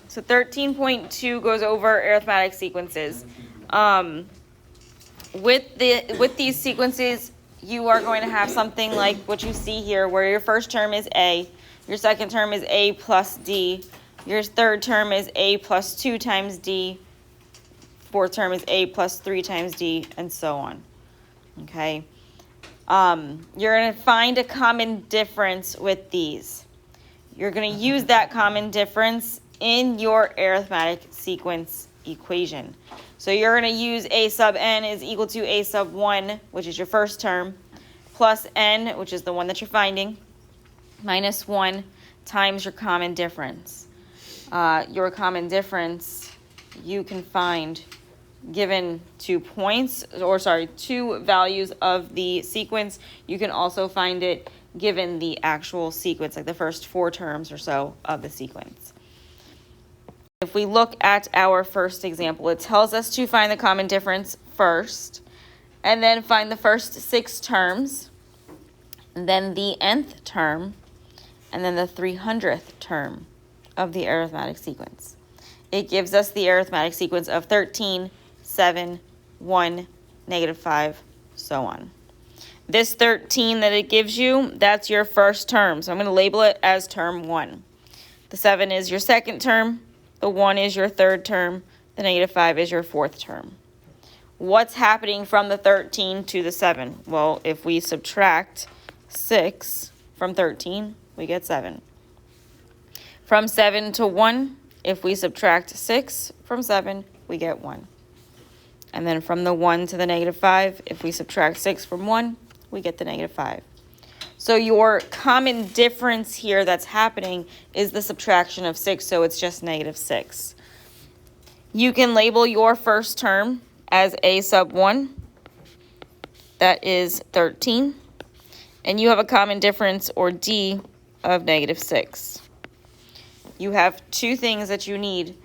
So 13.2 goes over arithmetic sequences. With these sequences, you are going to have something like what you see here, where your first term is A, your second term is A plus D, your third term is A plus 2 times D, fourth term is A plus 3 times D, and so on. Okay? You're going to find a common difference with these. You're going to use that common difference in your arithmetic sequence equation. So you're going to use A sub n is equal to A sub 1, which is your first term, plus n, which is the one that you're finding, minus 1 times your common difference. Your common difference you can find given 2 points, or sorry, 2 values of the sequence. You can also find it given the actual sequence, like the first 4 terms or so of the sequence. If we look at our first example, it tells us to find the common difference first, and then find the first 6 terms, and then the nth term, and then the 300th term of the arithmetic sequence. It gives us the arithmetic sequence of 13, 7, 1, -5, so on. This 13 that it gives you, that's your first term. So I'm going to label it as term 1. The 7 is your second term. The 1 is your third term. The -5 is your fourth term. What's happening from the 13 to the 7? Well, if we subtract 6 from 13, we get 7. From 7 to 1, if we subtract 6 from 7, we get 1. And then from the 1 to the -5, if we subtract 6 from 1, we get the -5. So your common difference here that's happening is the subtraction of 6, so it's just -6. You can label your first term as A sub 1. That is 13. And you have a common difference, or D, of -6. You have 2 things that you need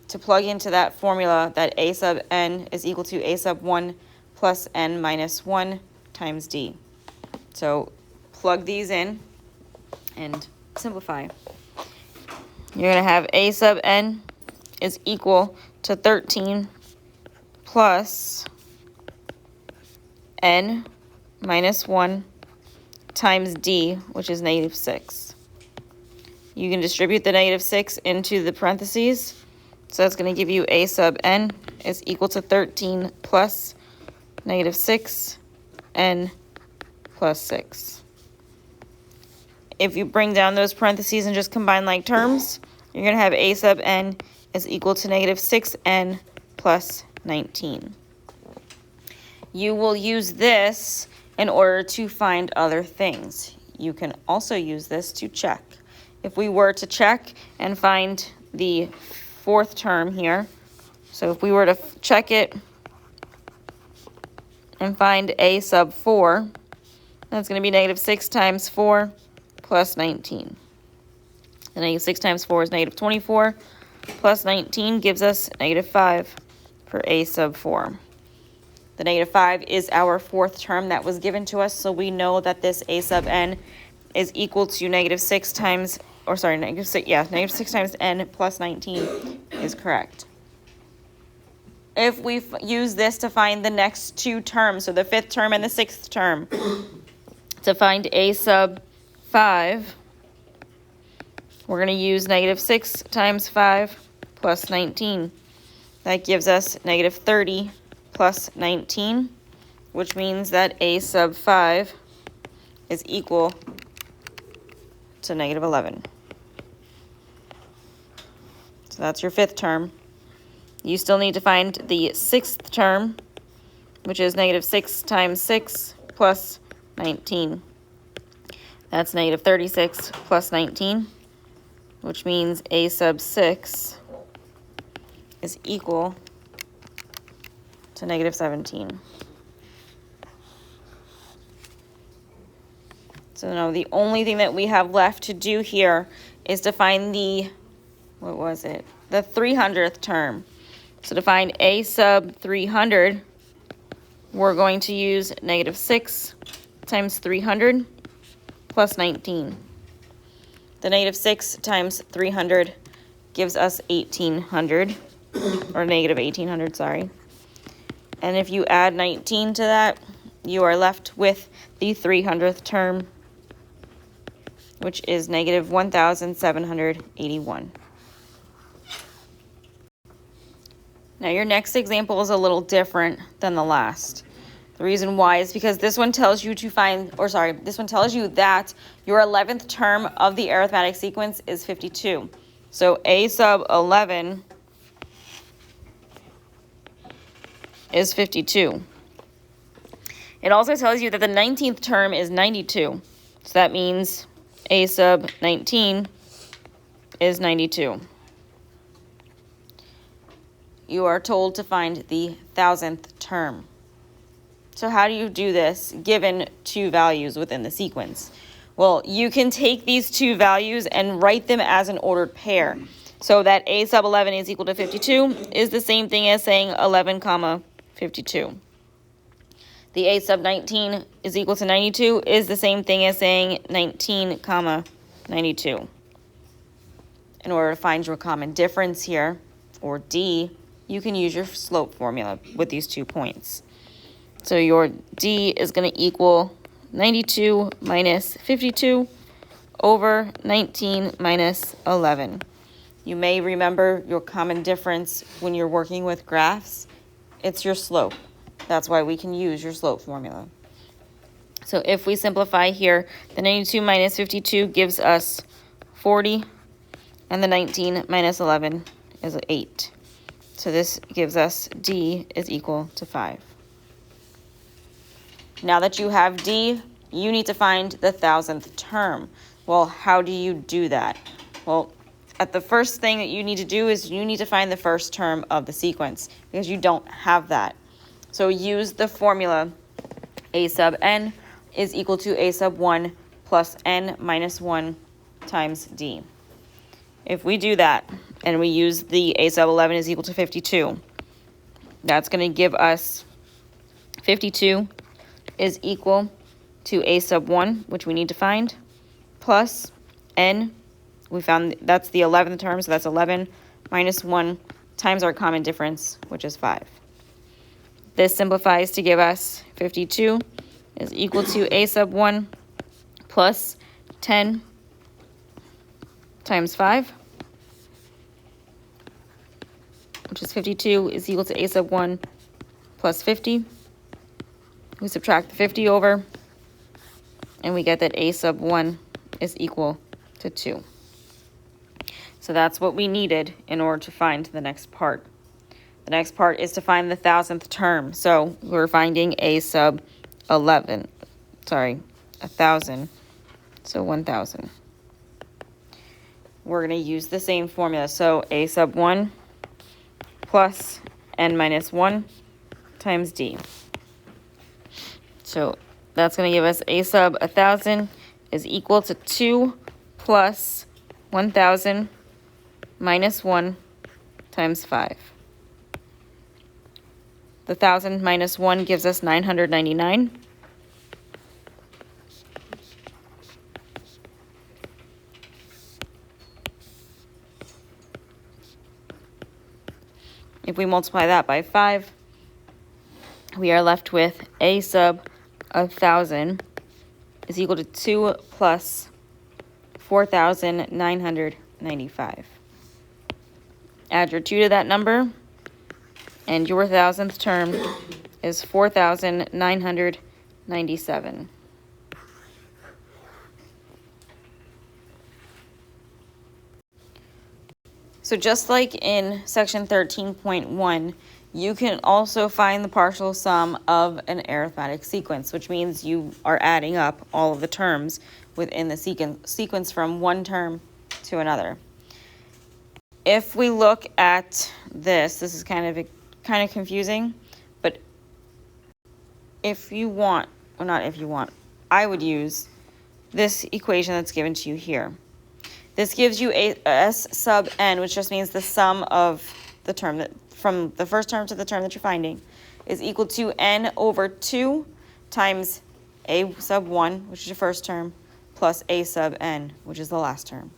to plug into that formula, that A sub n is equal to A sub 1 plus n minus 1 times D. So plug these in and simplify. You're going to have A sub n is equal to 13 plus n minus 1 times D, which is -6. You can distribute the -6 into the parentheses. So that's going to give you A sub n is equal to 13 plus -6 n plus 6. If you bring down those parentheses and just combine like terms, you're going to have A sub n is equal to -6n plus 19. You will use this in order to find other things. You can also use this to check. If we were to check and find the fourth term here, so if we were to check it and find A sub 4, that's going to be -6 times 4 plus 19. The -6 times 4 is -24, plus 19 gives us -5 for A sub 4. The -5 is our fourth term that was given to us, so we know that this A sub n is equal to -6 times, or sorry, -6 times n plus 19 is correct. If we use this to find the next 2 terms, so the 5th term and the 6th term, to find A sub 5, we're going to use -6 times 5 plus 19. That gives us -30 plus 19, which means that A sub 5 is equal to -11. So that's your 5th term. You still need to find the 6th term, which is -6 times 6 plus 19. That's -36 plus 19, which means A sub 6 is equal to -17. So now the only thing that we have left to do here is to find the, the 300th term. So to find A sub 300, we're going to use -6 times 300 plus 19. The -6 times 300 gives us 1800, or negative 1800, sorry. And if you add 19 to that, you are left with the 300th term, which is negative 1781. Now your next example is a little different than the last. The reason why is because this one tells you to find, or sorry, this one tells you that your 11th term of the arithmetic sequence is 52. So a sub 11 is 52. It also tells you that the 19th term is 92. So that means a sub 19 is 92. You are told to find the 1000th term. So how do you do this given two values within the sequence? Well, you can take these two values and write them as an ordered pair. So that a sub 11 is equal to 52 is the same thing as saying 11 comma 52. The a sub 19 is equal to 92 is the same thing as saying 19 comma 92. In order to find your common difference here, or D, you can use your slope formula with these 2 points. So your D is going to equal 92 minus 52 over 19 minus 11. You may remember your common difference when you're working with graphs. It's your slope. That's why we can use your slope formula. So if we simplify here, the 92 minus 52 gives us 40, and the 19 minus 11 is 8. So this gives us D is equal to 5. Now that you have D, you need to find the 1000th term. Well, how do you do that? Well, the first thing that you need to do is you need to find the first term of the sequence because you don't have that. So use the formula a sub n is equal to a sub 1 plus n minus 1 times D. If we do that and we use the a sub 11 is equal to 52, that's going to give us 52 is equal to a sub 1, which we need to find, plus n. We found that's the 11th term, so that's 11 minus 1 times our common difference, which is 5. This simplifies to give us 52 is equal to a sub 1 plus 10 times 5, which is 52 is equal to a sub 1 plus 50. We subtract the 50 over, and we get that a sub 1 is equal to 2. So that's what we needed in order to find the next part. The next part is to find the 1000th term. So we're finding a sub 11, sorry, 1,000, so 1,000. We're going to use the same formula. So a sub 1 plus n minus 1 times D. So that's going to give us a sub 1,000 is equal to 2 plus 1,000 minus 1 times 5. The 1,000 minus 1 gives us 999. If we multiply that by 5, we are left with a sub 1,000 is equal to 2 plus 4,995. Add your 2 to that number, and your 1000th term is 4,997. So just like in section 13.1, you can also find the partial sum of an arithmetic sequence, which means you are adding up all of the terms within the sequence from one term to another. If we look at this is kind of confusing, but if you want, well, not if you want, I would use this equation that's given to you here. This gives you a s sub n, which just means the sum of the term that from the first term to the term that you're finding is equal to n over 2 times a sub 1, which is your first term, plus a sub n, which is the last term.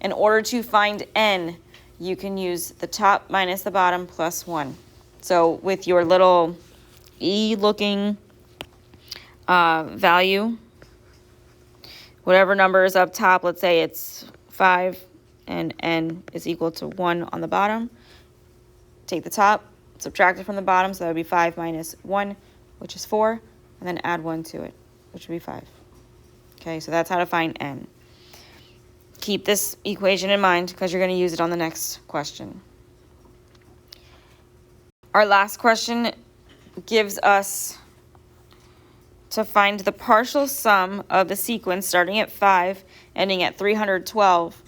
In order to find n, you can use the top minus the bottom plus 1. So with your little E-looking value, whatever number is up top, let's say it's 5 and n is equal to 1 on the bottom. Take the top, subtract it from the bottom, so that would be 5 minus 1, which is 4, and then add 1 to it, which would be 5. Okay, so that's how to find n. Keep this equation in mind because you're going to use it on the next question. Our last question gives us to find the partial sum of the sequence starting at 5, ending at 312,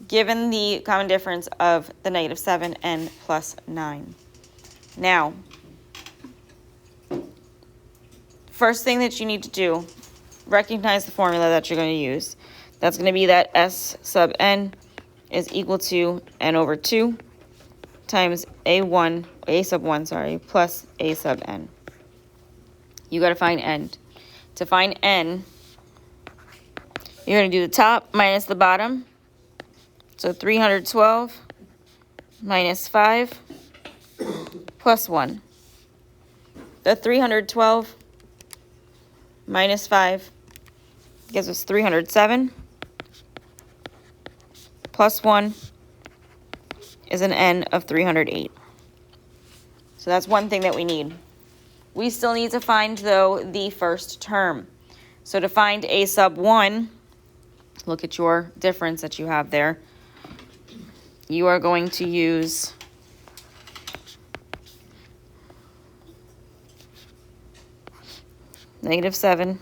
given the common difference of the negative 7 and plus 9. Now, first thing that you need to do, recognize the formula that you're going to use. That's going to be that S sub n is equal to n over 2 times a sub 1, plus a sub n. You got to find n. To find n, you're going to do the top minus the bottom. So 312 minus 5 plus 1. The 312 minus 5 gives us 307. Plus 1 is an n of 308. So that's one thing that we need. We still need to find, though, the first term. So to find a sub 1, look at your difference that you have there. You are going to use negative 7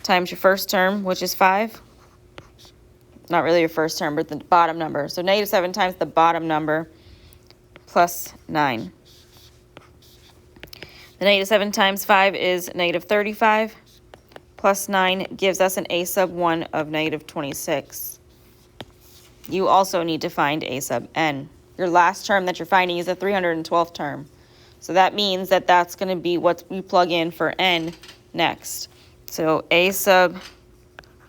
times your first term, which is 5. Not really your first term, but the bottom number. So negative 7 times the bottom number plus 9. The negative 7 times 5 is negative 35. Plus 9 gives us an a sub 1 of negative 26. You also need to find a sub n. Your last term that you're finding is the 312th term. So that means that that's going to be what we plug in for n next. So a sub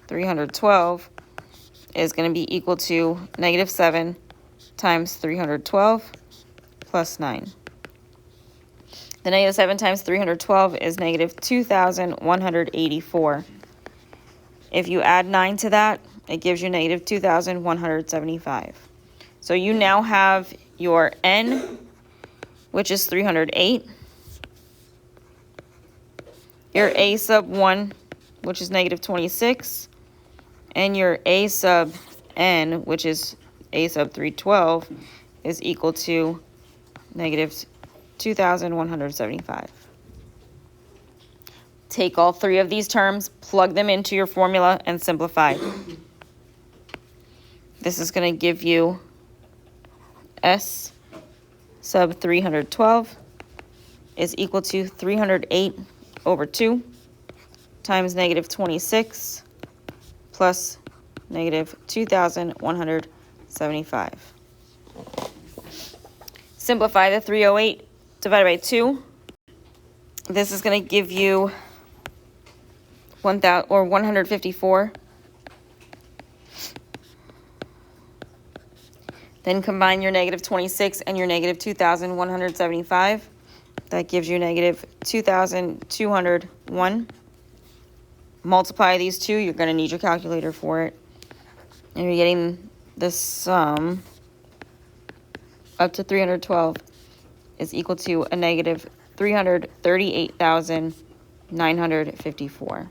312 is going to be equal to negative 7 times 312 plus 9. The negative 7 times 312 is negative 2,184. If you add 9 to that, it gives you negative 2,175. So you now have your n, which is 308. Your a sub 1, which is negative 26. And your a sub n, which is a sub 312, is equal to negative 2,175. Take all three of these terms, plug them into your formula, and simplify. This is going to give you S sub 312 is equal to 308 over 2 times negative 26 plus negative 2,175. Simplify the 308 divided by 2. This is going to give you 154. Then combine your negative 26 and your negative 2,175. That gives you negative 2,201. Multiply these two. You're going to need your calculator for it. And you're getting the sum up to 312 is equal to a negative 338,954.